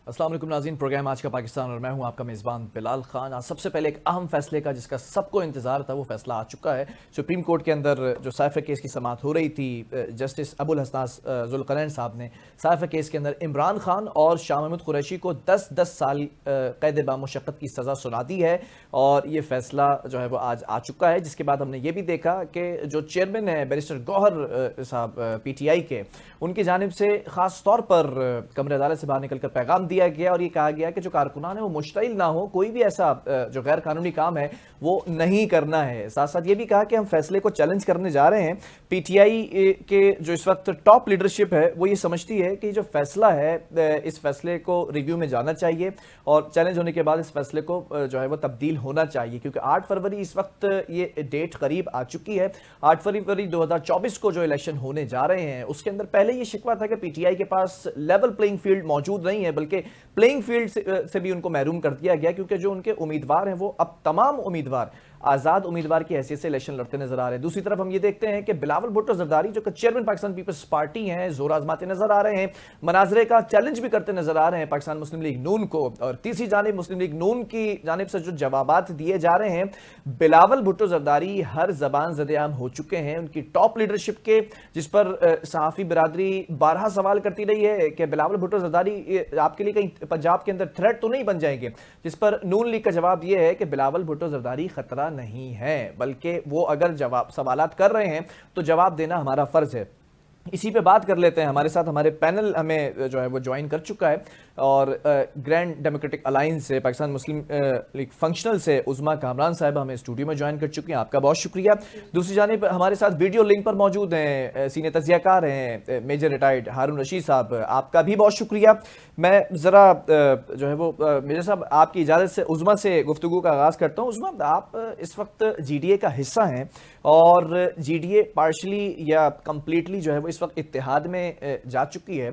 अस्सलाम वालेकुम नाज़रीन, प्रोग्राम आज का पाकिस्तान और मैं हूं आपका मेज़बान बिलाल खान। आज सबसे पहले एक अहम फैसले का जिसका सबको इंतज़ार था वो फैसला आ चुका है। सुप्रीम कोर्ट के अंदर जो साइफर केस की समाअत हो रही थी, जस्टिस अबुल हसनास ज़ुल्क़रनैन साहब ने साइफर केस के अंदर इमरान खान और शाह महमूद कुरैशी को 10-10 साल कैद बामुशक्क़त की सज़ा सुना दी है और ये फैसला जो है वो आज आ चुका है। जिसके बाद हमने ये भी देखा कि जो चेयरमैन है बैरिस्टर गौहर साहब PTI के, उनकी जानिब से ख़ास तौर पर कमरे अदालत से बाहर निकल कर पैगाम दिया गया और ये कहा गया कि जो कारकुनान है वो मुश्तइल ना हो, कोई भी ऐसा जो गैर कानूनी काम है वो नहीं करना है। साथ साथ ये भी कहा कि हम फैसले को चैलेंज करने जा रहे हैं। PTI के जो इस वक्त टॉप लीडरशिप है वो ये समझती है कि जो फैसला है इस फैसले को रिव्यू में जाना चाहिए और चैलेंज होने के बाद इस फैसले को जो है वो तब्दील होना चाहिए, क्योंकि 8 फरवरी इस वक्त ये डेट करीब आ चुकी है। 8 फरवरी 2024 को जो इलेक्शन होने जा रहे हैं उसके अंदर पहले ये शिकवा था कि PTI के पास लेवल प्लेइंग फील्ड मौजूद नहीं है, बल्कि प्लेइंग फील्ड से भी उनको महरूम कर दिया गया, क्योंकि जो उनके उम्मीदवार हैं वो अब तमाम उम्मीदवार आज़ाद उम्मीदवार की हैसियत से इलेक्शन लड़ते नजर आ रहे हैं। दूसरी तरफ हम ये देखते हैं कि बिलावल भुट्टो जरदारी जो चेयरमैन पाकिस्तान पीपल्स पार्टी हैं जोर आजमाते नजर आ रहे हैं, मनाजरे का चैलेंज भी करते नजर आ रहे हैं पाकिस्तान मुस्लिम लीग नून को। और तीसरी जानिब मुस्लिम लीग नून की जानिब से जो जवाबात दिए जा रहे हैं, बिलावल भुट्टो जरदारी हर जबान ज़द-ए-आम हो चुके हैं उनकी टॉप लीडरशिप के, जिस पर सहाफ़ी बिरादरी 12 सवाल करती रही है कि बिलावल भुट्टो जरदारी आपके लिए कहीं पंजाब के अंदर थ्रेट तो नहीं बन जाएंगे, जिस पर नून लीग का जवाब यह है कि बिलावल भुट्टो जरदारी खतरा नहीं है, बल्कि वो अगर जवाब सवालात कर रहे हैं तो जवाब देना हमारा फर्ज है। इसी पे बात कर लेते हैं। हमारे साथ हमारे पैनल हमें जो है वो ज्वाइन कर चुका है और ग्रैंड डेमोक्रेटिक अलायंस से पाकिस्तान मुस्लिम लीग फंक्शनल से उज़मा कामरान साहब हमें स्टूडियो में ज्वाइन कर चुकी हैं, आपका बहुत शुक्रिया। दूसरी जानिब हमारे साथ वीडियो लिंक पर मौजूद हैं सीनियर तज्ज़ियाकार हैं मेजर रिटायर्ड हारून रशीद साहब, आपका भी बहुत शुक्रिया। मैं ज़रा जो है वो मेजर साहब आपकी इजाज़त से उज़मा से गुफ्तगू का आगाज़ करता हूँ। उज़मा, आप इस वक्त GDA का हिस्सा हैं और GDA पार्शली या कंप्लीटली जो है वो इस वक्त इत्तेहाद में जा चुकी है।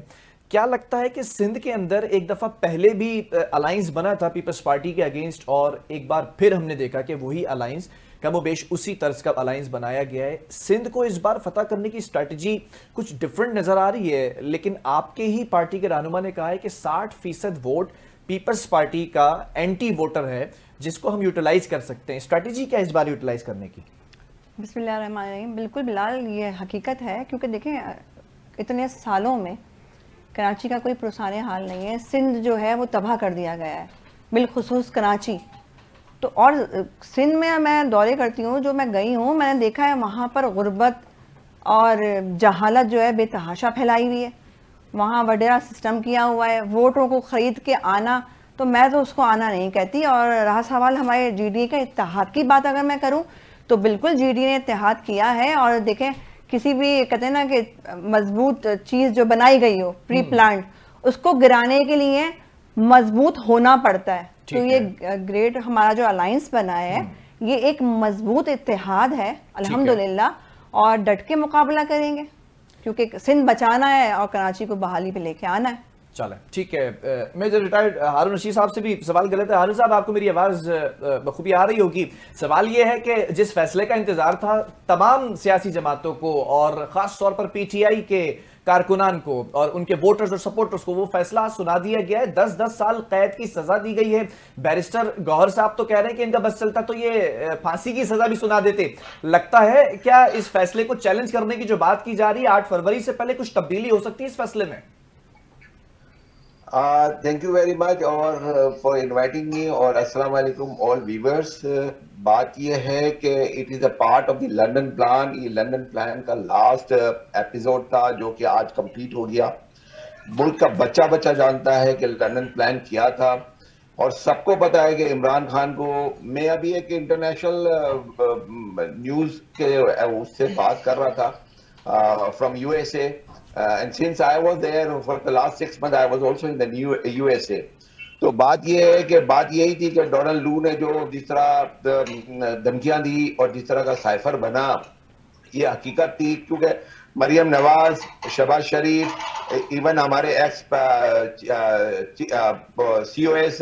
क्या लगता है कि सिंध के अंदर एक दफ़ा पहले भी अलायंस बना था पीपल्स पार्टी के अगेंस्ट और एक बार फिर हमने देखा कि वही अलायंस कमोबेश उसी तर्ज का अलायंस बनाया गया है। सिंध को इस बार फतह करने की स्ट्रैटेजी कुछ डिफरेंट नज़र आ रही है, लेकिन आपके ही पार्टी के रहनुमा ने कहा है कि 60% वोट पीपल्स पार्टी का एंटी वोटर है जिसको हम यूटिलाइज कर सकते हैं। स्ट्रैटेजी क्या इस बार यूटिलाइज करने की? बिस्मिल्लाहिर्रहमानिर्रहीम। बिल्कुल बिलाल, ये हकीकत है, क्योंकि देखें इतने सालों में कराची का कोई पुरसाने हाल नहीं है। सिंध जो है वो तबाह कर दिया गया है, बिलखुसूस कराची। तो और सिंध में मैं दौरे करती हूँ, जो मैं गई हूँ, मैंने देखा है वहाँ पर गुर्बत और जहालत जो है बेतहाशा फैलाई हुई है। वहाँ वडेरा सिस्टम किया हुआ है, वोटों को ख़रीद के आना, तो मैं तो उसको आना नहीं कहती। और रहा सवाल हमारे GDA का इत्तेहाद की बात अगर मैं करूँ तो बिल्कुल GDA ने इत्तेहाद किया है। और देखें, किसी भी कहते हैं ना कि मजबूत चीज़ जो बनाई गई हो प्री प्लान्ड, उसको गिराने के लिए मजबूत होना पड़ता है। तो ये ग्रेट हमारा जो अलायंस बना है ये एक मजबूत इत्तेहाद है अल्हम्दुलिल्लाह, और डट के मुकाबला करेंगे क्योंकि सिंध बचाना है और कराची को बहाली पे लेके आना है। चले, ठीक है। मेजर रिटायर्ड हारून रशीद साहब से भी सवाल गलत है। हारून साहब, आपको मेरी आवाज़ बखूबी आ रही होगी। सवाल ये है कि जिस फैसले का इंतजार था तमाम सियासी जमातों को और ख़ास तौर पर PTI के कारकुनान को और उनके वोटर्स और सपोर्टर्स को, वो फैसला सुना दिया गया है। 10-10 साल कैद की सजा दी गई है। बैरिस्टर गौहर साहब तो कह रहे हैं कि इनका बस चलता तो ये फांसी की सजा भी सुना देते। लगता है क्या इस फैसले को चैलेंज करने की जो बात की जा रही है 8 फरवरी से पहले कुछ तब्दीली हो सकती है इस फैसले में? थैंक यू वेरी मच और फॉर इनवाइटिंग मी और अस्सलाम वालेकुम ऑल व्यूअर्स। बात यह है कि it is a part of the London plan. ये लंदन प्लान का लास्ट एपिसोड था जो कि आज कंप्लीट हो गया। मुल्क का बच्चा बच्चा जानता है कि लंदन प्लान किया था और सबको पता है कि इमरान खान को, मैं अभी एक इंटरनेशनल न्यूज़ के उससे बात कर रहा था from USA। And since I was there for the last 6 months, I was also in the USA. तो बात यह है कि बात यही थी कि डोनाल्ड लू ने जो जिस तरह धमकियां दी और जिस तरह का साइफर बना, ये हकीकत थी। क्योंकि मरियम नवाज, शहबाज शरीफ, इवन हमारे एक्स COS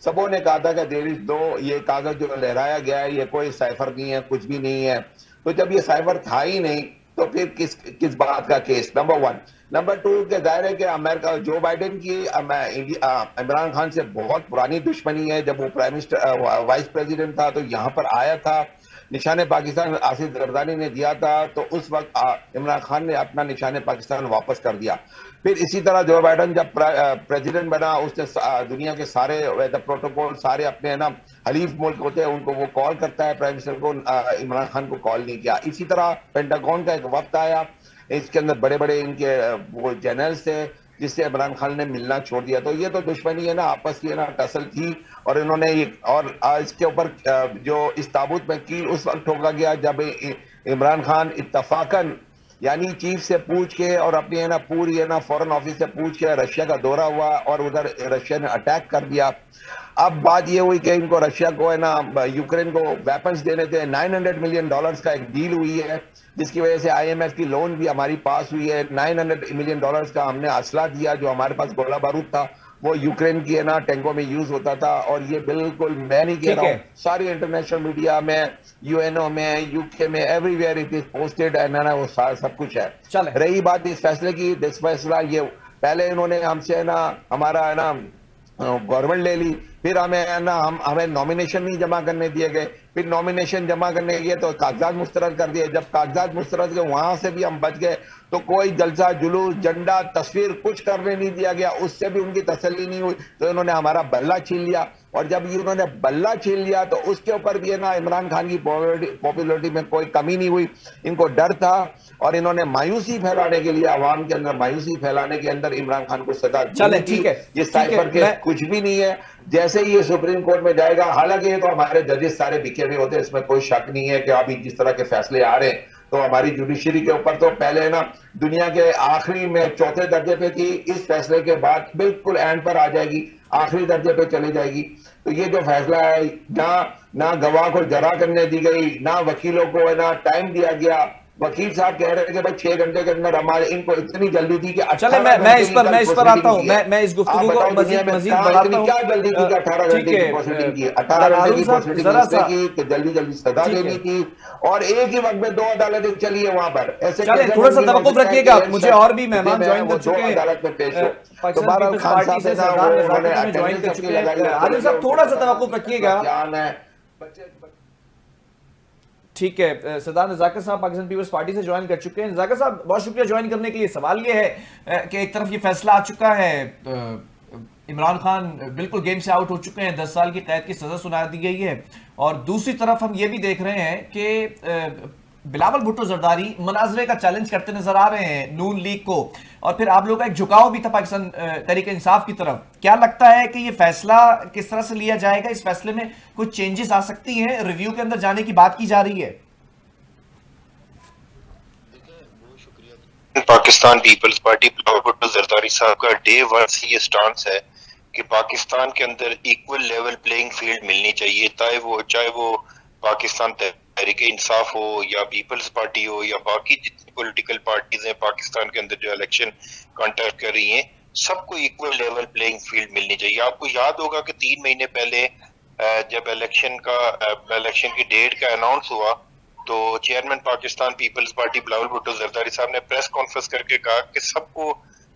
सबों ने कहा था कि देयर इज ये कागज जो लहराया गया है ये कोई साइफर नहीं है, कुछ भी नहीं है। तो जब ये साइफर था ही नहीं तो फिर किस बात का केस? नंबर 1। नंबर 2 के जाहिर है कि अमेरिका जो बाइडेन की इमरान खान से बहुत पुरानी दुश्मनी है। जब वो प्राइम मिनिस्टर वाइस प्रेसिडेंट था तो यहाँ पर आया था, निशाने पाकिस्तान आसिफ जरदारी ने दिया था, तो उस वक्त इमरान खान ने अपना निशाने पाकिस्तान वापस कर दिया। फिर इसी तरह जो बाइडेन जब प्रेसिडेंट बना उसने दुनिया के सारे प्रोटोकॉल सारे अपने ना हलीफ मुल्क होते हैं उनको वो कॉल करता है, प्राइम मिनिस्टर को इमरान खान को कॉल नहीं किया। इसी तरह पेंटागन का एक वक्त आया, इसके अंदर बड़े बड़े इनके वो जनरल्स थे जिससे इमरान खान ने मिलना छोड़ दिया। तो ये तो दुश्मनी है ना, आपस की ना टसल थी। और इन्होंने और इसके ऊपर जो इस ताबूत में कील उस वक्त ठोका गया जब इमरान खान इत्तफाकन यानी चीफ से पूछ के और अपनी है ना पूरी है ना फॉरेन ऑफिस से पूछ के रशिया का दौरा हुआ और उधर रशिया ने अटैक कर दिया। अब बात ये हुई कि इनको रशिया को है ना यूक्रेन को वेपन्स देने थे। $900 मिलियन का एक डील हुई है जिसकी वजह से IMF की लोन भी हमारी पास हुई है। $900 मिलियन का हमने असला दिया, जो हमारे पास गोला बारूद था वो यूक्रेन की है ना टैंकों में यूज होता था। और ये बिल्कुल मैं नहीं कह रहा हूँ, सारी इंटरनेशनल मीडिया में, UNO में, UK में, everywhere it is posted and वो सब कुछ है। रही बात इस फैसले की, दिस फैसला ये पहले इन्होंने हमसे है ना हमारा है ना गवर्नमेंट ले ली, फिर हमें नॉमिनेशन नहीं जमा करने दिए गए, फिर नॉमिनेशन जमा करने गए तो कागजात मुस्तरद कर दिए। जब कागजात मुस्तरद के वहां से भी हम बच गए तो कोई जलसा जुलूस झंडा तस्वीर कुछ करने नहीं दिया गया, उससे भी उनकी तसल्ली नहीं हुई तो इन्होंने हमारा बल्ला छीन लिया। और जब ये उन्होंने बल्ला छीन लिया तो उसके ऊपर भी है ना इमरान खान की पॉपुलरिटी में कोई कमी नहीं हुई। इनको डर था और इन्होंने मायूसी फैलाने के लिए, आवाम के अंदर मायूसी फैलाने के अंदर इमरान खान को सदा दी थी। ये साइफर के कुछ भी नहीं है। जैसे ही ये सुप्रीम कोर्ट में जाएगा, हालांकि ये तो हमारे जजेस सारे बिके हुए होते हैं, इसमें कोई शक नहीं है कि अभी जिस तरह के फैसले आ रहे हैं तो हमारी जुडिशरी के ऊपर तो पहले ना दुनिया के आखिरी में चौथे दर्जे पे थी, इस फैसले के बाद बिल्कुल एंड पर आ जाएगी, आखिरी दर्जे पे चली जाएगी। तो ये जो फैसला है ना गवाह को जरा करने दी गई, ना वकीलों को है ना टाइम दिया गया। वकील साहब कह रहे थे कि भाई 6 घंटे के अंदर हमारे इनको इतनी जल्दी थी कि चले मैं इस पर आता हूं, मैं इस गुफ्तगू को मजीद बढ़ाता हूं। क्या जल्दी थी कि 18 घंटे की प्रोसीडिंग की, 18 घंटे की प्रोसीडिंग की कि जल्दी सजा देनी थी और एक ही वक्त में 2 अदालतें चली है वहां पर। ऐसे थोड़ा सा तवक्कुफ रखिएगा, मुझे और भी मेहमान ज्वाइन कर चुके हैं अदालत में पेश हो। पाकिस्तान पीपल्स पार्टी से सरदार नज़ाकत ज्वाइन कर चुके हैं। आदिल साहब थोड़ा सा तवक्कुफ रखिएगा। ठीक है, सरदार नज़ाकत साहब पाकिस्तान पीपल्स पार्टी से ज्वाइन कर चुके हैं। नज़ाकत साहब बहुत शुक्रिया ज्वाइन करने के लिए। सवाल ये है कि एक तरफ ये फैसला आ चुका है, इमरान खान बिल्कुल गेम से आउट हो चुके हैं, 10 साल की कैद की सजा सुना दी गई है, और दूसरी तरफ हम ये भी देख रहे हैं कि बिलावल भुट्टो जरदारी मनाजरे का चैलेंज करते नजर आ रहे हैं नून लीग को, और फिर आप लोगों का एक झुकाव भी था पाकिस्तान तहरीक इंसाफ की तरफ। क्या लगता है कि ये फैसला किस तरह से लिया जाएगा? इस फैसले में कुछ चेंजेस आ सकती हैं? रिव्यू के अंदर जाने की बात की जा रही है। पाकिस्तान पीपल्स पार्टी बिलावल भुट्टो जरदारी साहब का डे 1 से ये स्टांस है कि पाकिस्तान के अंदर इक्वल लेवल प्लेइंग फील्ड मिलनी चाहिए, चाहे वो पाकिस्तान तहरीक इंसाफ हो या पीपल्स पार्टी हो या बाकी जितनी पॉलिटिकल पार्टीज हैं पाकिस्तान के अंदर जो इलेक्शन कॉन्टेस्ट कर रही हैं, सबको इक्वल लेवल प्लेइंग फील्ड मिलनी चाहिए। आपको याद होगा कि 3 महीने पहले जब इलेक्शन की डेट का अनाउंस हुआ तो chairman Pakistan Peoples Party Bilawal Bhutto Zardari साहब ने प्रेस कॉन्फ्रेंस करके कहा कि सबको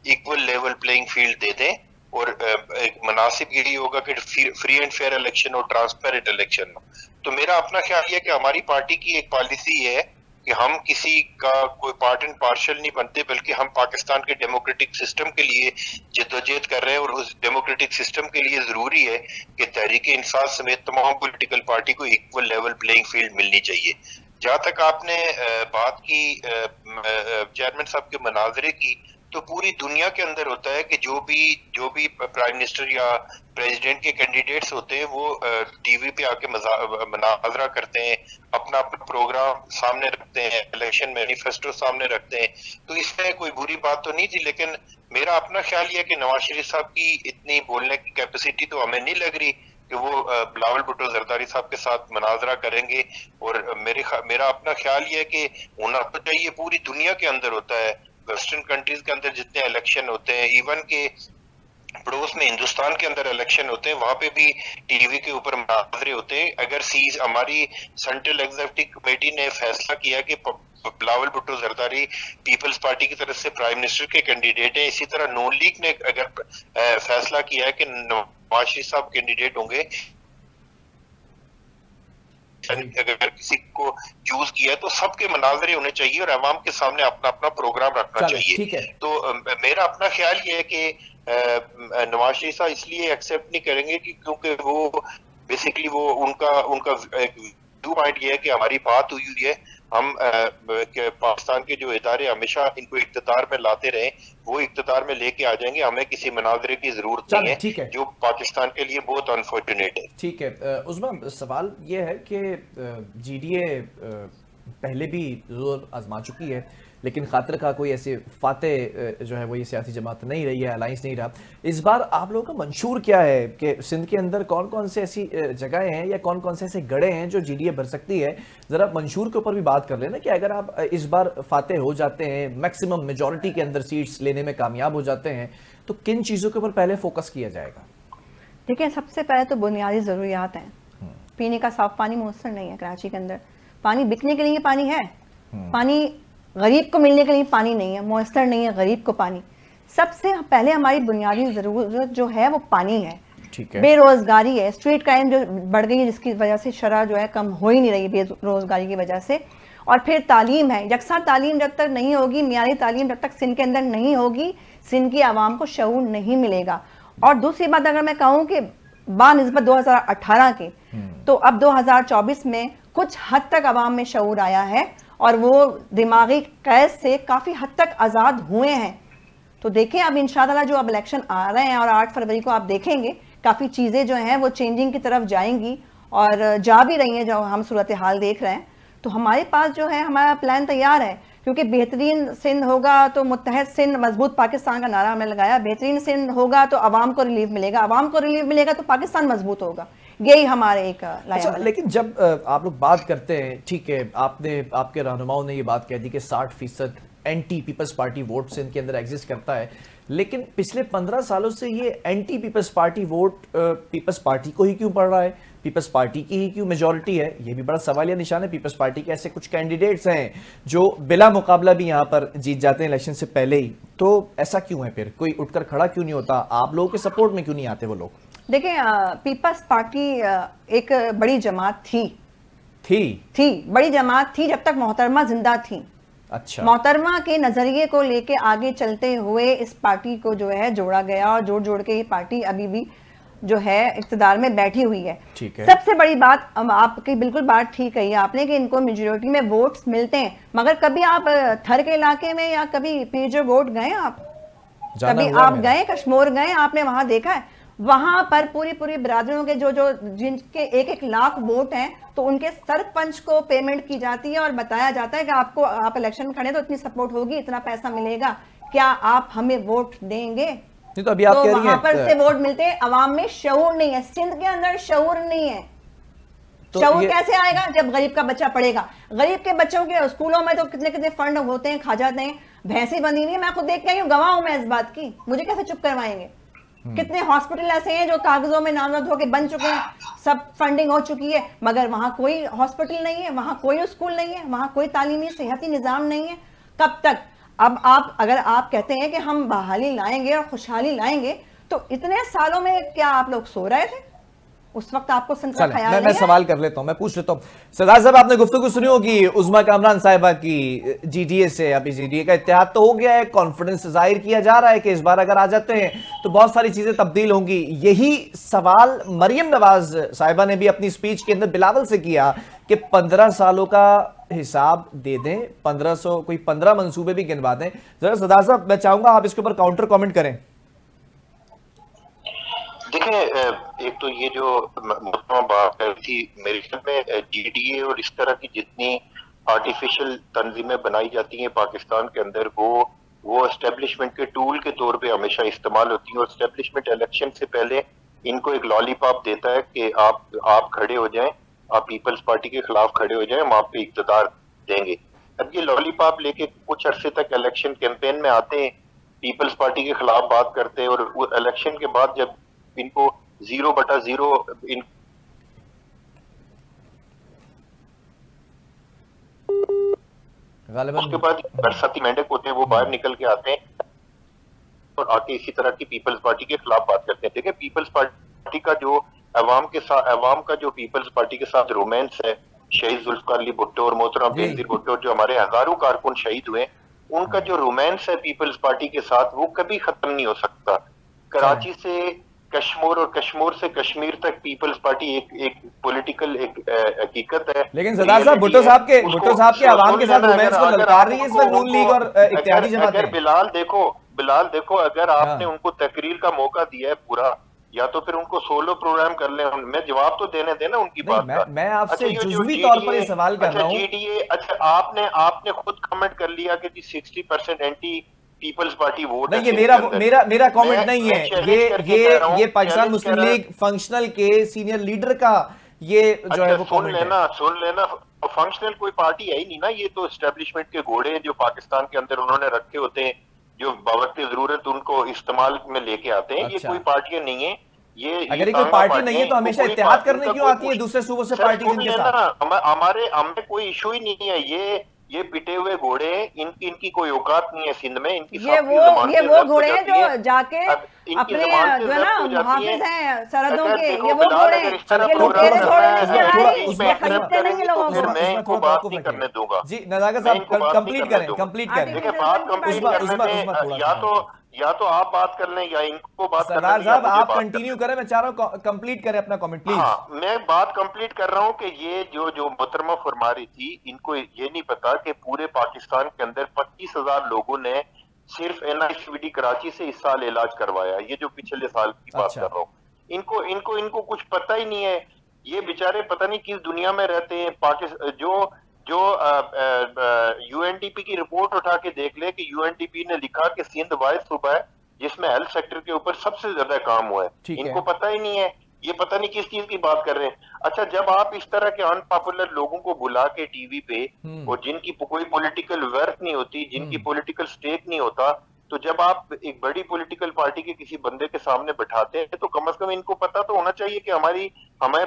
इक्वल लेवल प्लेइंग फील्ड दे दें और एक मुनासिब यही होगा कि फ्री एंड फेयर इलेक्शन और ट्रांसपेरेंट इलेक्शन हो। तो मेरा अपना ख्याल है कि हमारी पार्टी की एक पॉलिसी है कि हम किसी का कोई पार्ट एंड पार्शल नहीं बनते, बल्कि हम पाकिस्तान के डेमोक्रेटिक सिस्टम के लिए जद्दोजहद कर रहे हैं और उस डेमोक्रेटिक सिस्टम के लिए जरूरी है कि तहरीक इंसाफ समेत तमाम पॉलिटिकल पार्टी को इक्वल लेवल प्लेइंग फील्ड मिलनी चाहिए। जहां तक आपने बात की चेयरमैन साहब के मनाजरे की, तो पूरी दुनिया के अंदर होता है कि जो भी प्राइम मिनिस्टर या प्रेसिडेंट के कैंडिडेट्स होते हैं वो टीवी पे आके मनाजरा करते हैं, अपना प्रोग्राम सामने रखते हैं, इलेक्शन मैनिफेस्टो सामने रखते हैं। तो इसमें कोई बुरी बात तो नहीं थी, लेकिन मेरा अपना ख्याल ये है कि नवाज शरीफ साहब की इतनी बोलने की कैपेसिटी तो हमें नहीं लग रही कि वो बिलावल भुट्टो जरदारी साहब के साथ मनाजरा करेंगे। और मेरा अपना ख्याल ये है कि होना तो चाहिए, पूरी दुनिया के अंदर होता है, वेस्टर्न कंट्रीज के अंदर जितने इलेक्शन होते हैं, इवन के पड़ोस में हिंदुस्तान के अंदर इलेक्शन होते हैं, वहां पे भी टीवी के ऊपर मुनाजरे होते हैं। अगर हमारी सेंट्रल एग्जीक्यूटिव कमेटी ने फैसला किया कि बिलावल भुट्टो जरदारी पीपल्स पार्टी की तरफ से प्राइम मिनिस्टर के कैंडिडेट हैं। इसी तरह नून लीग ने अगर फैसला किया है कि नवाज शरीफ साहब कैंडिडेट होंगे, अगर किसी को चूज किया तो सबके मनाजरे होने चाहिए और अवाम के सामने अपना अपना प्रोग्राम रखना चाहिए। तो मेरा अपना ख्याल ये है कि नवाज शरीफ साहब इसलिए एक्सेप्ट नहीं करेंगे कि क्योंकि वो बेसिकली वो उनका व्यू पॉइंट ये है कि हमारी बात हुई है, हम पाकिस्तान के जो इदारे हमेशा इनको इख्तियार में लाते रहे, वो इख्तियार में लेके आ जाएंगे, हमें किसी मुनाजरे की जरूरत नहीं है, जो पाकिस्तान के लिए बहुत अनफॉर्चुनेट है। ठीक है उस्मा, सवाल ये है कि जीडीए पहले भी जोर आजमा चुकी है, लेकिन खातिर का कोई ऐसे फातेह जो है वो ये सियासी जमात नहीं रही है, अलायंस नहीं रहा। इस बार आप लोगों का मंशूर क्या है कि सिंध के अंदर कौन कौन से ऐसी जगहें हैं या कौन कौन से ऐसे गड़े हैं जो जीडीए भर सकती है? जरा मंशूर के ऊपर भी बात कर लेना कि अगर आप इस बार फातेह हो जाते हैं, मैक्सिमम मेजॉरिटी के अंदर सीट्स लेने में कामयाब हो जाते हैं, तो किन चीज़ों के ऊपर पहले फोकस किया जाएगा? देखिए, सबसे पहले तो बुनियादी ज़रूरियात हैं। पीने का साफ पानी मुयस्सर नहीं है कराची के अंदर, पानी बिकने के लिए पानी है, पानी गरीब को मिलने के लिए पानी नहीं है, मुयस्सर नहीं है गरीब को पानी। सबसे पहले हमारी बुनियादी ज़रूरत जो है वो पानी है। ठीक है। बेरोजगारी है, स्ट्रीट क्राइम जो बढ़ गई है, जिसकी वजह से शरह जो है कम हो ही नहीं रही बेरोजगारी की वजह से। और फिर तालीम है, यकसा तालीम जब तक नहीं होगी, मियारी तालीम जब तक सिंध के अंदर नहीं होगी, सिंध की आवाम को शऊर नहीं मिलेगा। और दूसरी बात अगर मैं कहूँ कि बानिस्बत 2018 के, तो अब 2024 में कुछ हद तक आवाम में शऊर आया है और वो दिमागी कैद से काफ़ी हद तक आज़ाद हुए हैं। तो देखें अब इंशाअल्लाह जो अब इलेक्शन आ रहे हैं और 8 फरवरी को आप देखेंगे काफ़ी चीज़ें जो हैं वो चेंजिंग की तरफ जाएंगी और जा भी रही हैं, जो हम सूरत हाल देख रहे हैं। तो हमारे पास जो है हमारा प्लान तैयार है, क्योंकि बेहतरीन सिंध होगा तो मुत्तहद सिंध मजबूत पाकिस्तान का नारा हमने लगाया। बेहतरीन सिंध होगा तो आवाम को रिलीफ मिलेगा, आवाम को रिलीफ मिलेगा तो पाकिस्तान मजबूत होगा। यही हमारे एक अच्छा, लेकिन जब आप लोग बात करते हैं, ठीक है, आपके रहनुमाओं ने ये बात कह दी कि 60% anti Peoples Party vote Sindh के अंदर एग्जिस्ट करता है, लेकिन पिछले 15 सालों से ये anti Peoples Party vote Peoples Party को ही क्यों पड़ रहा है? पीपल्स पार्टी की ही क्यों मेजॉरिटी है? ये भी बड़ा सवालिया निशान है। पीपल्स पार्टी के ऐसे कुछ कैंडिडेट्स हैं जो बिला मुकाबला भी यहाँ पर जीत जाते हैं इलेक्शन से पहले ही, तो ऐसा क्यों है? फिर कोई उठकर खड़ा क्यों नहीं होता? आप लोगों के सपोर्ट में क्यों नहीं आते वो लोग? देखिए, पीपल्स पार्टी एक बड़ी जमात थी बड़ी जमात थी जब तक मोहतरमा जिंदा थी। अच्छा। मोहतरमा के नजरिए को लेके आगे चलते हुए इस पार्टी को जो है जोड़ा गया और जोड़ के ये पार्टी अभी भी जो है इक़्तिदार में बैठी हुई है। ठीक है। सबसे बड़ी बात, आपकी बिल्कुल बात ठीक कही आपने कि इनको मेजोरिटी में वोट्स मिलते हैं, मगर कभी आप थर के इलाके में या कभी पीर वोट गए? आप कभी आप गए कश्मीर गए? आपने वहां देखा है? वहां पर पूरी बिरादरियों के जो जिनके 1-1 लाख वोट हैं, तो उनके सरपंच को पेमेंट की जाती है और बताया जाता है कि आपको, आप इलेक्शन में खड़े तो इतनी सपोर्ट होगी, इतना पैसा मिलेगा, क्या आप हमें वोट देंगे? नहीं, तो अभी आप कह रही हैं वहां पर से वोट मिलते हैं। अवाम में शऊर नहीं है, सिंध के अंदर शऊर नहीं है। तो शऊर कैसे आएगा? जब गरीब का बच्चा पढ़ेगा। गरीब के बच्चों के स्कूलों में तो कितने फंड होते हैं, खा जाते हैं, भैंसी बंधी नहीं है। मैं खुद देख के आई हूँ, गवाह हूं मैं इस बात की, मुझे कैसे चुप करवाएंगे? कितने हॉस्पिटल ऐसे हैं जो कागजों में नामजद होकर बन चुके हैं, सब फंडिंग हो चुकी है, मगर वहां कोई हॉस्पिटल नहीं है, वहां कोई स्कूल नहीं है, वहां कोई तालीमी सेहती निज़ाम नहीं है। कब तक? अब आप अगर आप कहते हैं कि हम बहाली लाएंगे और खुशहाली लाएंगे, तो इतने सालों में क्या आप लोग सो रहे थे? उस वक्त आपको मैं सवाल कर लेता हूं, मैं पूछ लेता हूं। सरदार साहब, आपने गुफ्तगू सुनी होगी उस्मा कामरान साहिबा की जीडीए से। अभी जीडीए का इत्तेहाद तो हो गया है, कॉन्फिडेंस जाहिर किया जा रहा है कि इस बार अगर आ जाते हैं तो बहुत सारी चीजें तब्दील होंगी। यही सवाल मरियम नवाज साहिबा ने भी अपनी स्पीच के अंदर बिलावल से किया कि 15 सालों का हिसाब दे दें, 1500 कोई 15 मंसूबे भी गिनवा दें। जरा सरदार साहब, मैं चाहूंगा आप इसके ऊपर काउंटर कमेंट करें। देखिए, एक तो ये जो बात कर थी, मेरे ख्याल में जीडीए और इस तरह की जितनी आर्टिफिशियल तंजीमें बनाई जाती हैं पाकिस्तान के अंदर, वो एस्टेब्लिशमेंट के टूल के तौर पे हमेशा इस्तेमाल होती हैं। और एस्टेब्लिशमेंट इलेक्शन से पहले इनको एक लॉलीपॉप देता है कि आप खड़े हो जाएं, आप पीपल्स पार्टी के खिलाफ खड़े हो जाएं, हम आपको इक़्तिदार देंगे। अब ये लॉलीपॉप लेके कुछ अरसे तक इलेक्शन कैंपेन में आते हैं, पीपल्स पार्टी के खिलाफ बात करते हैं, और इलेक्शन के बाद जब इनको 0/0 उसके बाद बरसाती मेंढक होते हैं, वो बाहर निकल के आते हैं और आके इसी तरह की पीपल्स पार्टी के खिलाफ बात करते हैं। देखिए पीपल्स पार्टी का जो अवाम का जो पीपल्स पार्टी के साथ रोमांस है, शहीद जुल्फकार अली भुट्टो और मोहतरम बेनजीर भुट्टो जो हमारे हजारों कारकुन शहीद हुए, उनका जो रोमांस है पीपल्स पार्टी के साथ वो कभी खत्म नहीं हो सकता। कराची से कश्मीर और कश्मीर से कश्मीर तक पीपल्स पार्टी एक पॉलिटिकल एक हकीकत है। लेकिन सरदार साहब भुट्टो साहब के अवाम के साथ रोमांस को ललकार रही है इस वक्त नून लीग और इत्तेहादी जमातें। बिलाल देखो अगर आपने उनको तकरीर का मौका दिया है पूरा, या तो फिर उनको सोलो प्रोग्राम कर ले। मैं जवाब तो देने देना उनकी बात का। मैं आपसे जुज़वी तौर पर ये सवाल कर रहा हूं। जीडीए, अच्छा आपने खुद कमेंट कर लिया कि 60% एंटी पीपल्स पार्टी वोट नहीं, ये मेरा कमेंट नहीं है, ये पाकिस्तान मुस्लिम लीग फंक्शनल के सीनियर लीडर का ये जो है वो सुन लेना फंक्शनल कोई पार्टी है ही नहीं ना, ये तो एस्टेब्लिशमेंट के घोड़े जो पाकिस्तान के अंदर उन्होंने रखे होते हैं, जो बवक्त की जरूरत उनको इस्तेमाल में लेके आते हैं। ये कोई पार्टियां नहीं है। ये अगर ये कोई पार्टी नहीं है तो हमेशा इत्तेहाद करने क्यों आती है दूसरे सूबों से पार्टी के साथ? हमें कोई इशू ही नहीं है। ये पिटे हुए घोड़े हैं, इनकी कोई औकात नहीं है सिंध में। इनकी ये वो घोड़े हैं जो जाके अपने जो है ना मुहाफिज हैं सरहदों के, ये वो घोड़े हैं, ये लुटेरे छोड़ने खरीदते नहीं लोगों को। मैं इनको बात नहीं करने दूंगा। जी नज़ाकत साहब कंप्लीट करें। देखिए बात कंप्लीट करने या तो आप बात कर लें या इनको बात कर सरदार साहब आप कंटिन्यू करें, मैं चाह रहा हूं कंप्लीट करें अपना कमेंट प्लीज। हाँ, मैं बात कंप्लीट कर रहा हूं कि ये जो मोहतरमा फरमा रही थी, इनको ये नहीं पता कि पूरे पाकिस्तान के अंदर 25,000 लोगों ने सिर्फ NICVD कराची से इस साल इलाज करवाया। ये जो पिछले साल की बात कर रहा हूँ, इनको कुछ पता ही नहीं है। ये बेचारे पता नहीं किस दुनिया में रहते हैं। पाकिस्तान जो UNDP की रिपोर्ट उठा के देख ले कि UNDP ने लिखा कि सिंध वाहिद सूबा है जिसमें हेल्थ सेक्टर के ऊपर सबसे ज्यादा काम हुआ है। इनको पता ही नहीं है, ये पता नहीं किस चीज की बात कर रहे हैं। अच्छा, जब आप इस तरह के अनपॉपुलर लोगों को बुला के टीवी पे और जिनकी कोई पॉलिटिकल वर्थ नहीं होती, जिनकी पॉलिटिकल स्टेक नहीं होता, तो जब आप एक बड़ी पॉलिटिकल पार्टी के किसी बंदे के सामने बैठाते हैं तो कम से कम इनको पता तो होना चाहिए कि हमारे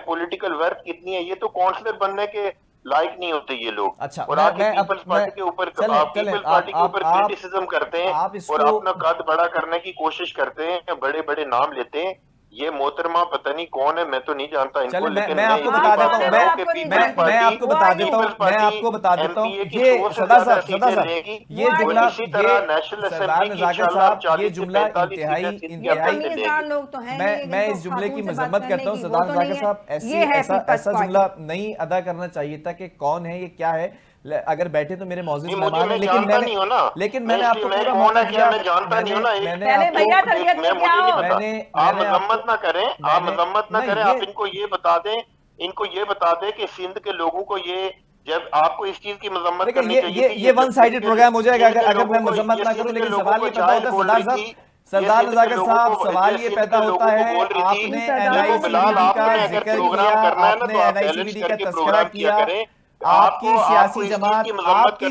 पॉलिटिकल वर्थ कितनी है। ये तो काउंसलर बनने के लाइक नहीं होते ये लोग। अच्छा, और आगे पीपल्स पार्टी के ऊपर क्रिटिसिज्म करते हैं और अपना कद बड़ा करने की कोशिश करते हैं, बड़े बड़े नाम लेते हैं। ये मोहतरमा पता नहीं कौन है, मैं तो नहीं जानता इनको, लेकिन मैं आपको बता देता हूँ, मैं आपको बता देता हूँ ये सरदार साहब ये जुमला, सरदार नज़ाकत साहब ये जुमला इंतहाई मैं इस जुमले की मजम्मत करता हूँ। सरदार नज़ाकत साहब ऐसा जुमला नहीं अदा करना चाहिए था कि कौन है ये क्या है। अगर बैठे तो मेरे मौजूद मेहमान है, लेकिन मैंने आपको पूरा मौका दिया। आप मजम्मत ना करें, आप इनको ये बता दें कि सिंध के लोगों को ये, जब आपको इस चीज की मजम्मत करनी चाहिए। ये वन साइडेड प्रोग्राम हो जाएगा अगर मैं मजम्मत ना करूं। लेकिन सवाल ये पैदा होता है सरदार नज़ाकत साहब, सवाल ये पैदा होता है, आपने NICVD का जिक्र किया, आपने NICVD का तस्करा किया, आपकी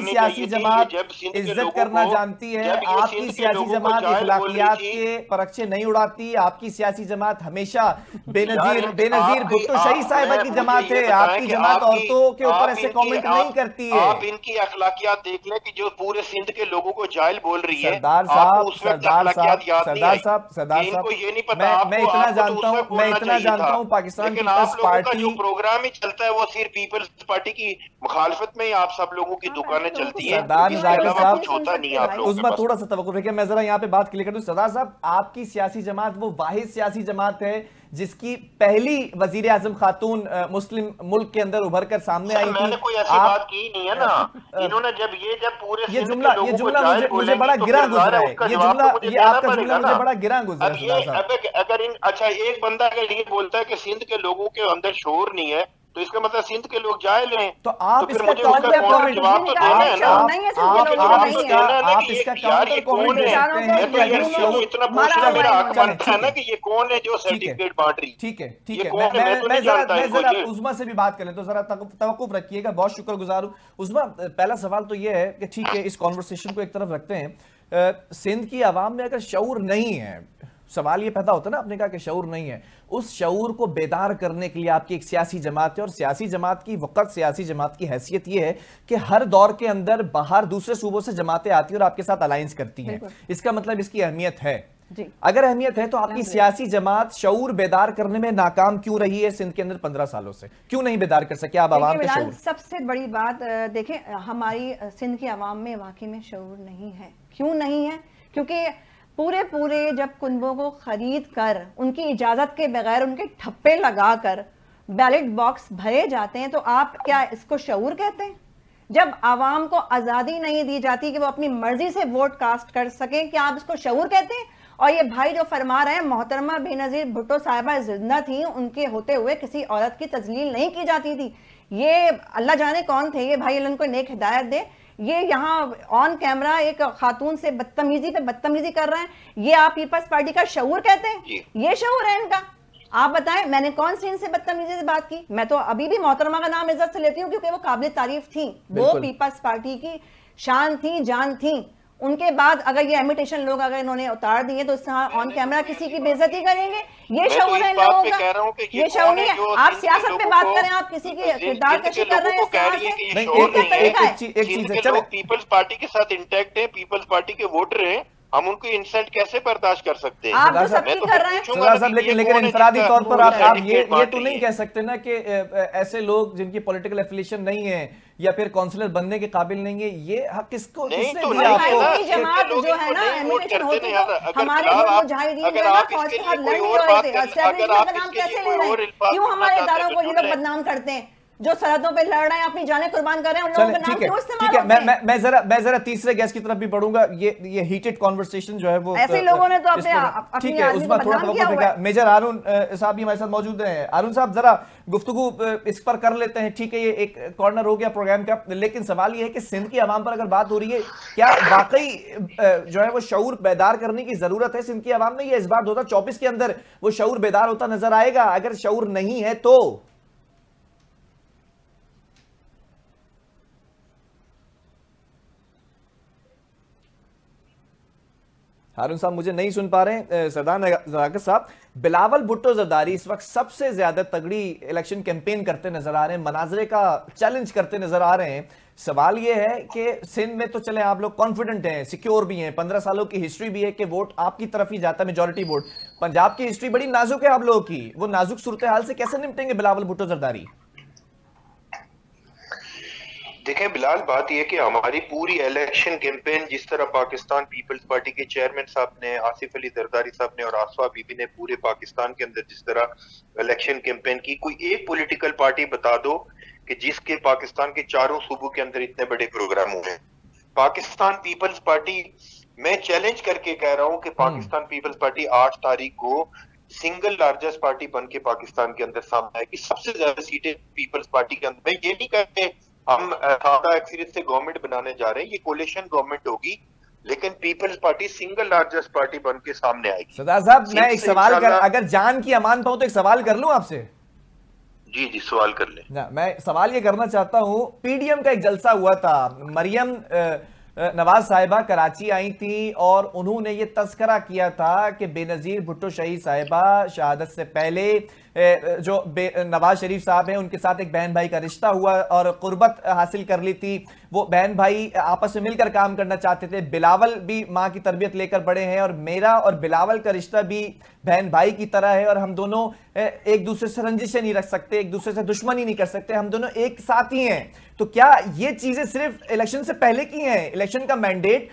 सियासी जमात इज्जत करना जानती है, आपकी सियासी जमात इखलाकियात के परखचे नहीं उड़ाती, आपकी सियासी जमात हमेशा बेनजीर भुट्टो शहीद साहिबा की जमात है, आपकी जमात औरतों के ऊपर ऐसे कमेंट नहीं करती है। आप इनकी अखलाकियात देख लें कि जो पूरे सिंध के लोगों को जाहिल बोल रही है। सरदार साहब ये नहीं पता। मैं इतना जानता हूँ पाकिस्तान पीपल्स पार्टी प्रोग्राम ही चलता है, वो सिर्फ पीपल्स पार्टी की मुखालफत में ही आप सब लोगों की दुकानें चलती हैं। सरदार नज़ाकत साहब होता नहीं आप लोगों उसमें थोड़ा सा तवक्कुफ रखिए, मैं जरा यहाँ पे बात क्लियर कर दूं। सरदार साहब, आपकी सियासी जमात वो वाहिद सियासी जमात है जिसकी पहली वजीर आजम खातून मुस्लिम मुल्क के अंदर उभर कर सामने आई थी। मैंने कोई ऐसी बात की नहीं है ना। इन्होंने जब पूरे ये जुमला मुझे बड़ा गिरा गुजरा है। ये आपका जुमला मुझे बड़ा गिरा गुजरा है। अगर अच्छा एक बंदा अगर ये बोलता है कि सिंध के लोगों के अंदर शोर नहीं है तो इसका मतलब सिंध के लोग जाहिल हैं। तो आप इसका जवाब तो देना है ना। आप इसका काउंटर कमेंट दे सकते हैं कि इतना पूछना मेरा हक बनता है ना कि ये कौन है जो सर्टिफिकेट बांट रही। ठीक है मैं जरा उस्मा से भी बात करें तो जरा तवक्कुफ रखिएगा, बहुत शुक्रगुजार हूँ। उस्मा, पहला सवाल तो ये है कि ठीक है इस कॉन्वर्सेशन को एक तरफ रखते हैं, सिंध की आवाम में अगर शऊर नहीं है, सवाल ये पैदा होता है ना, आपने कहा कि शऊर नहीं है, उस शऊर को बेदार करने के लिए आपकी एक सियासी जमात है, और सियासी जमात की वक़्त सियासी जमात की हैसियत ये है कि हर दौर के अंदर बाहर दूसरे सूबों से जमातें आती हैं और आपके साथ अलायंस करती हैं। इसका मतलब इसकी अहमियत है। अगर अहमियत है तो आपकी सियासी जमात शऊर बेदार करने में नाकाम क्यों रही है सिंध के अंदर 15 सालों से? क्यों नहीं बेदार कर सके आप आवाम का शऊर? सबसे बड़ी बात देखें, हमारी सिंध की आवाम में वाकई में शऊर नहीं है। क्यों नहीं है? क्योंकि पूरे जब कुनबों को खरीद कर उनकी इजाजत के बगैर उनके ठप्पे लगाकर बैलेट बॉक्स भरे जाते हैं, तो आप क्या इसको शऊर कहते हैं? जब आवाम को आजादी नहीं दी जाती कि वो अपनी मर्जी से वोट कास्ट कर सकें, क्या आप इसको शऊर कहते हैं? और ये भाई जो फरमा रहे हैं, मोहतरमा बेनजीर भुट्टो साहिबा जिंदा थी, उनके होते हुए किसी औरत की तजलील नहीं की जाती थी। ये अल्लाह जाने कौन थे ये भाई, अल्लाह उनको नेक हिदायत दे। ये यहाँ ऑन कैमरा एक खातून से बदतमीजी पे बदतमीजी कर रहे हैं, ये आप पीपल्स पार्टी का शऊर कहते हैं? ये शऊर है इनका? आप बताएं, मैंने कौन सी इनसे बदतमीजी से बात की? मैं तो अभी भी मोहतरमा का नाम इज्जत से लेती हूँ क्योंकि वो काबिल तारीफ थी, वो पीपल्स पार्टी की शान थी, जान थी। उनके बाद अगर ये इमिटेशन लोग अगर इन्होंने उतार दिए तो ऑन कैमरा किसी की बेइज्जती करेंगे? ये शऊर है लोगों का? ये शऊर नहीं है। आप सियासत पे बात करें, आप किसी की किरदार कशी कर रहे हैं। एक चीज है, चलो पीपल्स पार्टी के साथ इंटैक्ट है, पीपल्स पार्टी के वोटर हैं, हम उनको इंसल्ट कैसे बर्दाश्त कर सकते हैं? आप तो सबकी कर रहे हैं साहब, लेकिन इंफरादी तौर पर आप ये तो नहीं कह सकते ना कि ऐसे लोग जिनकी पॉलिटिकल एफिलिएशन नहीं है या फिर काउंसलर बनने के काबिल नहीं है, ये हक किसको, किसने दिया आपको? जमात जो है ना, इमिटेशन होती है हमारे मुजाहिदीन जो है ना, फौज के हाथ लड़ नहीं रहे थे, एस्टैब्लिशमेंट का नाम कैसे ले रहे हैं? क्यों हमारे इदारों को ये लोग बदनाम करते हैं? जो सरहदों पे लड़ रहे हैं, अपनी जानें कुर्बान कर रहे हैं, उन लोगों का नाम क्यों इस्तेमाल होता है? मैं जरा तीसरे गेस्ट की तरफ भी बढ़ूंगा। ये हीटेड कॉन्वर्सेशन जो है वो ऐसे लोगों ने तो अपने ठीक है, उसमें थोड़ा सा मेजर हारून साहब भी हमारे साथ मौजूद हैं। हारून साहब, जरा गुफ्तगू इस पर कर लेते हैं। ठीक है, ये एक कॉर्नर हो गया प्रोग्राम का, लेकिन सवाल ये है कि सिंध की आवाम पर अगर बात हो रही है, क्या वाकई जो है वो शऊर बेदार करने की जरूरत है सिंध की आवाम में? ये इस बार 2024 के अंदर वो शऊर बेदार होता नजर आएगा? अगर शऊर नहीं है तो हारून साहब मुझे नहीं सुन पा रहे हैं। सरदार नज़ाकत साहब, बिलावल भुट्टो जरदारी इस वक्त सबसे ज्यादा तगड़ी इलेक्शन कैंपेन करते नजर आ रहे हैं, मनाजरे का चैलेंज करते नजर आ रहे हैं। सवाल यह है कि सिंध में तो चले आप लोग कॉन्फिडेंट हैं, सिक्योर भी हैं, 15 सालों की हिस्ट्री भी है कि वोट आपकी तरफ ही जाता है, मेजॉरिटी वोट। पंजाब की हिस्ट्री बड़ी नाजुक है आप लोगों की, वो नाजुक सूरत हाल से कैसे निपटेंगे बिलावल भुट्टो जरदारी? देखें बिलाल, बात यह कि हमारी पूरी इलेक्शन कैंपेन जिस तरह पाकिस्तान पीपल्स पार्टी के चेयरमैन साहब ने, आसिफ अली जरदारी साहब ने और आसफा बीबी ने पूरे पाकिस्तान के अंदर जिस तरह इलेक्शन कैंपेन की, कोई एक पॉलिटिकल पार्टी बता दो कि जिसके पाकिस्तान के चारों सूबों के अंदर इतने बड़े प्रोग्राम हुए। पाकिस्तान पीपल्स पार्टी, मैं चैलेंज करके कह रहा हूं कि पाकिस्तान पीपल्स पार्टी 8 तारीख को सिंगल लार्जेस्ट पार्टी बन के पाकिस्तान के अंदर सामने आएगी। सबसे ज्यादा सीटें पीपल्स पार्टी के अंदर। मैं ये नहीं कहते हम एक्सीडेंट से गवर्नमेंट बनाने जा रहे हैं, ये कोलिशन गवर्नमेंट होगी, लेकिन Peoples Party single largest party बन के सामने आएगी। सरदार साहब, मैं एक सवाल अगर जान की अमान पाऊं तो एक सवाल कर लूं आपसे? जी जी, सवाल कर ले। मैं सवाल ये करना चाहता हूं, पीडीएम का एक जलसा हुआ था, मरियम नवाज साहिबा कराची आई थी और उन्होंने ये तस्करा किया था कि बेनजीर भुट्टो शहीद साहिबा शहादत से पहले जो नवाज शरीफ साहब हैं उनके साथ एक बहन भाई का रिश्ता हुआ और कुर्बत हासिल कर ली थी। वो बहन भाई आपस में मिलकर काम करना चाहते थे। बिलावल भी माँ की तरबियत लेकर बड़े हैं और मेरा और बिलावल का रिश्ता भी बहन भाई की तरह है और हम दोनों एक दूसरे से रंजिशें नहीं रख सकते, एक दूसरे से दुश्मनी नहीं कर सकते, हम दोनों एक साथ ही हैं। तो क्या ये चीजें सिर्फ इलेक्शन से पहले की हैं? इलेक्शन का मैंडेट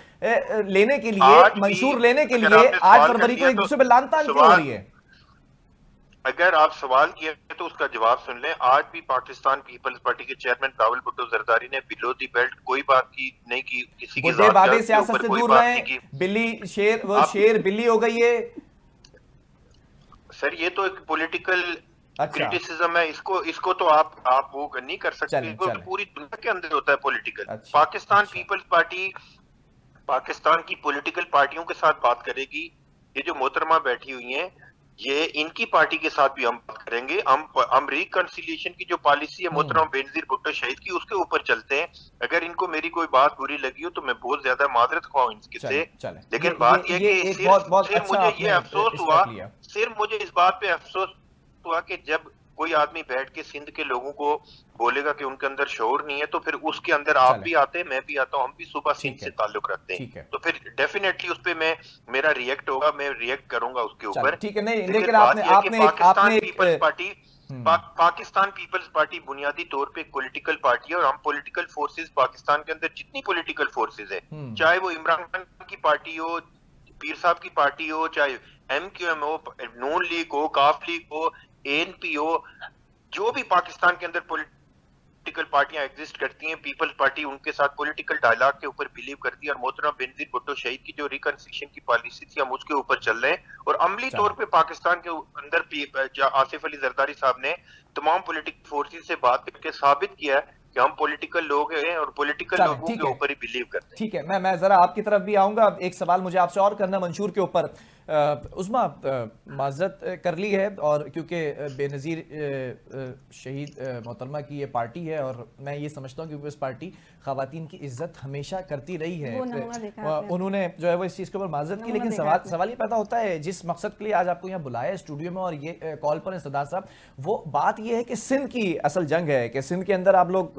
लेने के लिए, मंशूर लेने के लिए 8 फरवरी को एक दूसरे पर लानतान क्यों हो रही है? अगर आप सवाल किया तो उसका जवाब सुन लें। आज भी पाकिस्तान पीपल्स पार्टी के चेयरमैन बिलावल भुट्टो जरदारी ने बिलो दी बेल्ट कोई बात की नहीं की, किसी की बातें सियासत से दूर रहे, बिल्ली शेर, वो शेर बिल्ली हो गई है। सर ये तो एक पॉलिटिकल क्रिटिसिज्म है, इसको तो आप वो नहीं कर सकते, तो पूरी दुनिया के अंदर होता है political. Pakistan Peoples Party Pakistan की पॉलिटिकल पार्टियों के साथ बात करेगी। ये जो मोहतरमा बैठी हुई हैं, ये इनकी पार्टी के साथ भी हम बात करेंगे। हम रिकंसिलिएशन की जो पॉलिसी है मोहतरम बेनजीर भुट्टो शहीद की, उसके ऊपर चलते हैं। अगर इनको मेरी कोई बात बुरी लगी हो तो मैं बहुत ज्यादा माजरत ख्वाह इनके से, लेकिन बात यह कि सिर्फ मुझे ये अफसोस हुआ, सिर्फ मुझे इस बात पे अफसोस हुआ कि जब कोई आदमी बैठ के सिंध के लोगों को बोलेगा कि उनके अंदर शऊर नहीं है, तो फिर उसके अंदर आप भी आते हैं, मैं भी आता हूँ, हम भी सुबह सिंध से ताल्लुक रखते हैं, तो फिर डेफिनेटली उस पे मेरा रिएक्ट होगा, मैं रिएक्ट करूंगा उसके ऊपर। ठीक है, नहीं लेकिन आपने पाकिस्तान पीपल्स पार्टी बुनियादी तौर पे पॉलिटिकल पार्टी है, और हम पॉलिटिकल फोर्सेस पाकिस्तान के अंदर जितनी पॉलिटिकल फोर्सेस है, चाहे वो इमरान खान की पार्टी हो, पीर साहब की पार्टी हो, चाहे MQM हो, नून लीग हो, काफ लीग हो, ANP हो, जो भी पाकिस्तान के अंदर पॉलिटिकल पार्टियां एग्जिस्ट करती हैं, पीपल्स पार्टी उनके साथ पॉलिटिकल डायलॉग के ऊपर बिलीव करती है, और मोहतरम बेनजीर भुट्टो शहीद की जो रिकंसिलिएशन की पॉलिसी थी हम उसके ऊपर चल रहे हैं। और अमली तौर पे पाकिस्तान के अंदर आसिफ अली जरदारी साहब ने तमाम पॉलिटिकल फोर्सेस से बात करके साबित किया है कि हम पॉलिटिकल लोग हैं और पॉलिटिकल लोगों के ऊपर ही बिलीव करते हैं। ठीक है, मैं जरा आपकी तरफ भी आऊंगा। एक सवाल मुझे आपसे और करना मंशूर के ऊपर। उस्मा माजरत कर ली है, और क्योंकि बेनज़ीर शहीद मोहतरमा की ये पार्टी है, और मैं ये समझता हूँ कि इस पार्टी ख़वातीन की इज्जत हमेशा करती रही है, उन्होंने जो है वो इस चीज़ के ऊपर माजरत की। लेकिन सवाल ये पैदा होता है, जिस मकसद के लिए आज आपको यहाँ बुलाया स्टूडियो में और ये कॉल पर सरदार साहब, वो बात ये है कि सिंध की असल जंग है, कि सिंध के अंदर आप लोग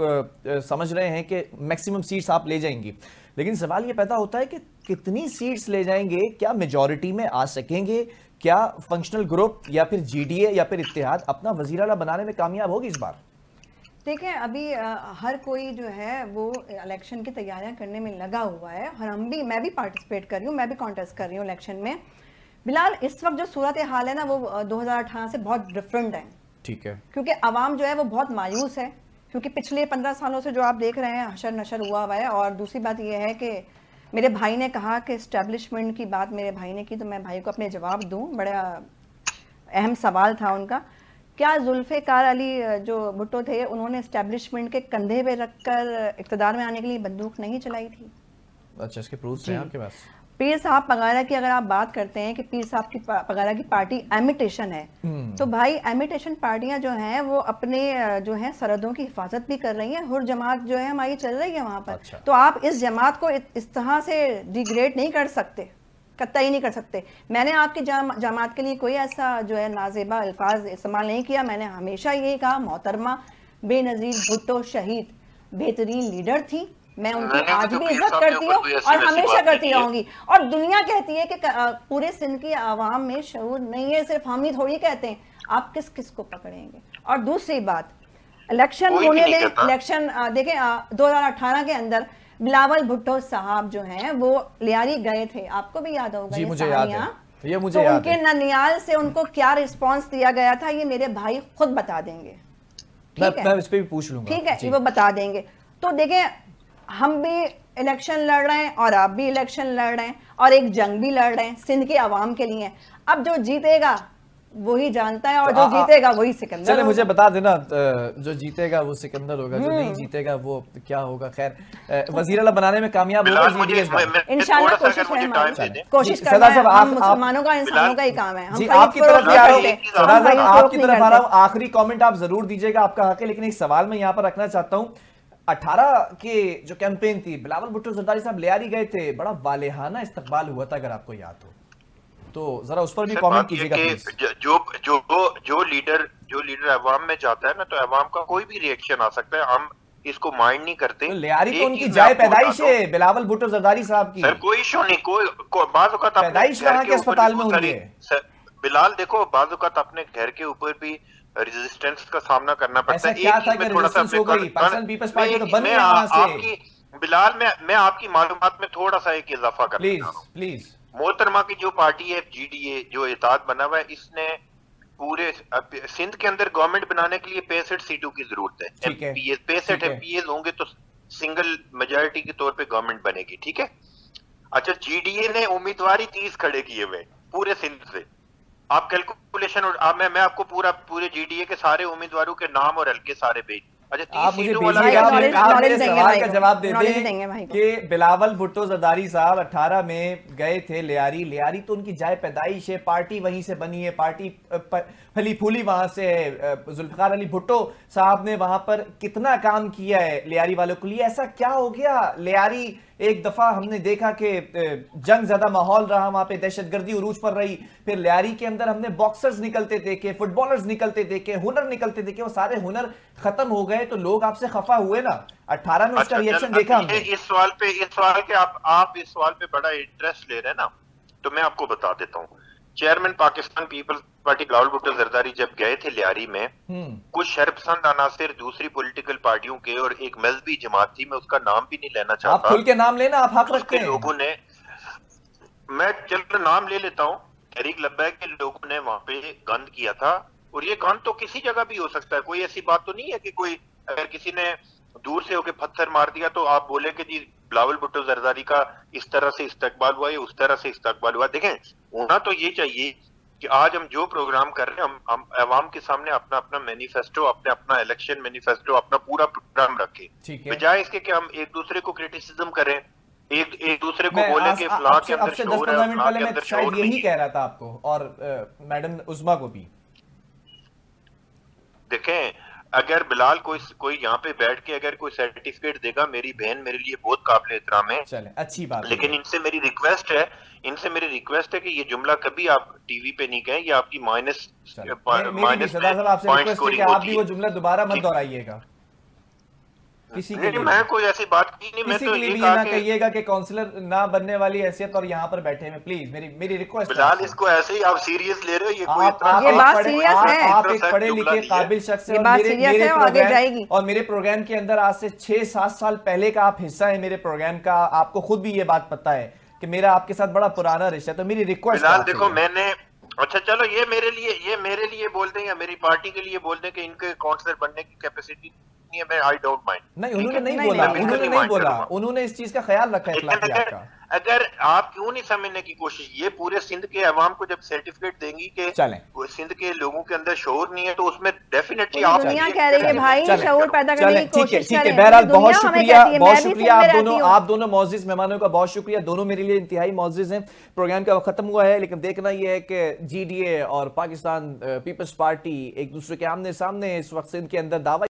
समझ रहे हैं कि मैक्सिमम सीट्स आप ले जाएंगी, लेकिन सवाल ये पैदा होता है कि कितनी सीट्स ले जाएंगे, क्या मेजॉरिटी में आ सकेंगे, क्या फंक्शनल ग्रुप या फिर GDA या फिर इत्तेहाद अपना वज़ीर आला बनाने में कामयाब होगी इस बार? देखिए, अभी हर कोई जो है वो इलेक्शन की तैयारियां करने में लगा हुआ है, और मैं भी पार्टिसिपेट कर रही हूँ, मैं भी कॉन्टेस्ट कर रही हूँ इलेक्शन में। बिलाल, इस वक्त जो सूरत हाल है ना, वो 2018 से बहुत डिफरेंट है। ठीक है, क्योंकि आवाम जो है वो बहुत मायूस है, क्योंकि पिछले 15 सालों से जो आप देख रहे हैं हशर नशर हुआ हुआ है। और दूसरी बात यह है कि मेरे भाई ने कहा कि इस्टेब्लिशमेंट की बात मेरे भाई ने की, तो मैं भाई को अपने जवाब दूं। बड़ा अहम सवाल था उनका, क्या जुल्फ़िकार अली जो भुट्टो थे, उन्होंने इस्टेब्लिशमेंट के कंधे पे रखकर इक़्तिदार में आने के लिए बंदूक नहीं चलाई थी? अच्छा, इसके प्रूफ हैं आपके पास? पीर साहब पगारा की अगर आप बात करते हैं कि पीर साहब की पगारा की पार्टी एमिटेशन है, तो भाई एमिटेशन पार्टियां जो हैं वो अपने जो है सरहदों की हिफाजत भी कर रही हैं। हुर जमात जो है हमारी चल रही है वहां पर। अच्छा। तो आप इस जमात को इस तरह से डिग्रेड नहीं कर सकते, कतई नहीं कर सकते। मैंने आपकी जमात के लिए कोई ऐसा जो है नाजेबा अल्फाज इस्तेमाल नहीं किया। मैंने हमेशा यही कहा, मोहतरमा बेनज़ीर भुट्टो शहीद बेहतरीन लीडर थी, मैं उनकी आज भी इज्जत करती हूँ और हमेशा करती रहूंगी। और दुनिया कहती है कि पूरे सिंध की आवाम में शऊर नहीं है, सिर्फ हम ही थोड़ी कहते हैं। आप किस किस को पकड़ेंगे? और दूसरी बात, इलेक्शन होने दें, इलेक्शन देखें 2018 के अंदर बिलावल भुट्टो साहब जो हैं वो लियारी गए थे, आपको भी याद होगा। जी, मुझे याद है, ये मुझे तो याद उनके ननियाल से उनको क्या रिस्पॉन्स दिया गया था, ये मेरे भाई खुद बता देंगे। ठीक है, मैं इस पे भी पूछ लूंगा। ठीक है, वो बता देंगे। तो देखें, हम भी इलेक्शन लड़ रहे हैं और आप भी इलेक्शन लड़ रहे हैं, और एक जंग भी लड़ रहे हैं सिंध के अवाम के लिए। अब जो जीतेगा वही जानता है, और जो जीतेगा वही सिकंदर। चले मुझे बता देना, जो जीतेगा वो सिकंदर होगा, जो नहीं जीतेगा वो क्या होगा। खैर, वज़ीर आला बनाने में कामयाब होगा इंशाल्लाह। कोशिश करना है, हम मुसलमानों का, इंसानों का ही काम है। जी, आपकी तरफ आ रहा हूं, आपकी तरफ आ रहा हूं। आखिरी कमेंट आप जरूर दीजिएगा, आपका हक है, लेकिन एक सवाल मैं यहाँ पर रखना चाहता हूँ। 18 के जो कैंपेन थी, बिलावल भुट्टो जरदारी साहब लियारी गए थे, बड़ा वालेहाना इस्तकबाल हुआ था, अगर आपको याद हो तो जरा उस पर भी कमेंट कीजिएगा प्लीज। जो लीडर अवाम में जाता है ना, तो अवाम का कोई भी रिएक्शन आ सकता है, हम इसको माइंड नहीं करते। तो लियारी तो उनकी जाए पैदाइश है बिलावल भुट्टो जरदारी साहब की। सर कोई इशू नहीं, कोई बाज़ औक़ात पैदाइश वहां के अस्पताल में हुई है। बिलाल देखो, बाज़ औक़ात अपने घर के ऊपर भी रेजिस्टेंस का सामना करना पड़ता है। क्या था कि रेजिस्टेंस हो गई, पाकिस्तान पीपल्स पार्टी तो बन गई वहां से। बिलाल, मैं आपकी मालूमात में थोड़ा सा एक इजाफा करना चाह रहा हूं प्लीज। मोहतरमा की जो पार्टी है GDA, जो इत्तेहाद बना हुआ है, इसने पूरे सिंध के अंदर गवर्नमेंट बनाने के लिए 65 सीटों की जरूरत है। 65 MPs होंगे तो सिंगल मेजॉरिटी के तौर पे गवर्नमेंट बनेगी। ठीक है, अच्छा, GDA ने उम्मीदवारी 30 खड़े किए हुए पूरे सिंध से। आप कैलकुलेशन, मैं आपको पूरे GDA के सारे उम्मीदवारों के नाम और हल्के सारे भेज अच्छा आप 30 मुझे सीटों वाला भेजिएगा, knowledge आप मेरे देंगे सवाल भाई का को, जवाब दे knowledge दें देंगे भाई को। कि बिलावल भुट्टो जरदारी साहब 18 में गए थे लियारी तो उनकी जाए पैदाइश है, पार्टी वहीं से बनी है, पार्टी फली फूली वहां से है। जुल्फिकार अली भुट्टो साहब ने वहां पर कितना काम किया है लियारी वालों के लिए। ऐसा क्या हो गया लियारी, एक दफा हमने देखा कि जंग ज्यादा माहौल रहा वहां पे, दहशतगर्दी उरूज पर रही, फिर लियारी के अंदर हमने बॉक्सर्स निकलते देखे, फुटबॉलर्स निकलते देखे, हुनर निकलते देखे, वो सारे हुनर खत्म हो गए तो लोग आपसे खफा हुए ना। 18 में उसका रिएक्शन देखा हमने। इस सवाल के आप इस सवाल पे बड़ा इंटरेस्ट ले रहे हैं ना, तो मैं आपको बता देता हूँ। Chairman Pakistan Peoples Party Bilawal Bhutto Zardari जब गए थे लियारी में, कुछ शर्पसंद अनासिर दूसरी पॉलिटिकल पार्टियों के और एक मजहबी जमात थी, मैं उसका नाम भी नहीं लेना चाहता। आप खुल के नाम लेना, आप हक रखते हैं। लोगों ने, मैं चलो नाम ले लेता हूँ, तहरीक लब्बैक के लोगों ने वहां पे गंद किया था। और ये गंद तो किसी जगह भी हो सकता है, कोई ऐसी बात तो नहीं है कि कोई अगर किसी ने दूर से होके पत्थर मार दिया तो आप बोले कि जी बिलावल भुट्टो जरदारी का इस तरह से इस्तकबाल हुआ, उस तरह से इस्तकबाल हुआ। देखें, होना तो ये चाहिए कि आज हम जो प्रोग्राम कर रहे हैं, हम अवाम के सामने अपना अपना मैनिफेस्टो, अपना इलेक्शन मैनिफेस्टो, अपना पूरा प्रोग्राम रखें, बजाय इसके कि हम एक दूसरे को क्रिटिसिज्म करें, एक दूसरे को बोले कि फलां के अंदर शोर है, फलां के अंदर शोर नहीं। यही कह रहा था आपको और मैडम उस्मा को भी। देखें, अगर बिलाल कोई यहाँ पे बैठ के अगर कोई सर्टिफिकेट देगा, मेरी बहन मेरे लिए बहुत काबिल एहतराम है, चले अच्छी बात। लेकिन इनसे मेरी रिक्वेस्ट है कि ये जुमला कभी आप टीवी पे नहीं कहें, ये आपकी माइनस पॉइंट स्कोरिंग होती है। आप भी वो जुमला दोबारा मत दोहराइएगा किसी के लिए। मैं कोई ऐसी बात की नहीं, मैं तो ये ना कहिएगा कि काउंसलर ना बनने वाली हैसियत और यहाँ पर बैठे हैं, प्लीज मेरी रिक्वेस्ट। बिलाल, इसको ऐसे ही आप सीरियस ले रहे हो? ये बात सीरियस है। आप एक पढ़े लिखे काबिल शख्स हैं और मेरे प्रोग्राम के अंदर आज से 6-7 साल पहले का आप हिस्सा है मेरे प्रोग्राम का। आपको खुद भी ये बात पता है कि मेरा आपके साथ बड़ा पुराना रिश्ता है, तो मेरी रिक्वेस्ट। बिलाल देखो, मैंने अच्छा चलो ये मेरे लिए बोल दें या मेरी पार्टी के लिए बोल दें कि इनके काउंसलर बनने की कैपेसिटी नहीं है, मैं आई डोंट माइंड। नहीं, उन्होंने नहीं बोला, उन्होंने इस चीज का ख्याल रखा है। अगर आप क्यों नहीं समझने की कोशिश, ये पूरे सिंध के अवाम को जब सर्टिफिकेट देंगी कि सिंध के लोगों के अंदर शोर नहीं है, तो उसमें डेफिनेटली आप दुनिया कह रही है भाई शोर पैदा करने की कोशिश ठीक है। बहरहाल बहुत शुक्रिया आप दोनों मौजूद मेहमानों का बहुत शुक्रिया। दोनों मेरे लिए इंतहाई मौजूद हैं। प्रोग्राम का खत्म हुआ है, लेकिन देखना यह है कि GDA और पाकिस्तान पीपल्स पार्टी एक दूसरे के आमने सामने इस वक्त सिंध के अंदर दावा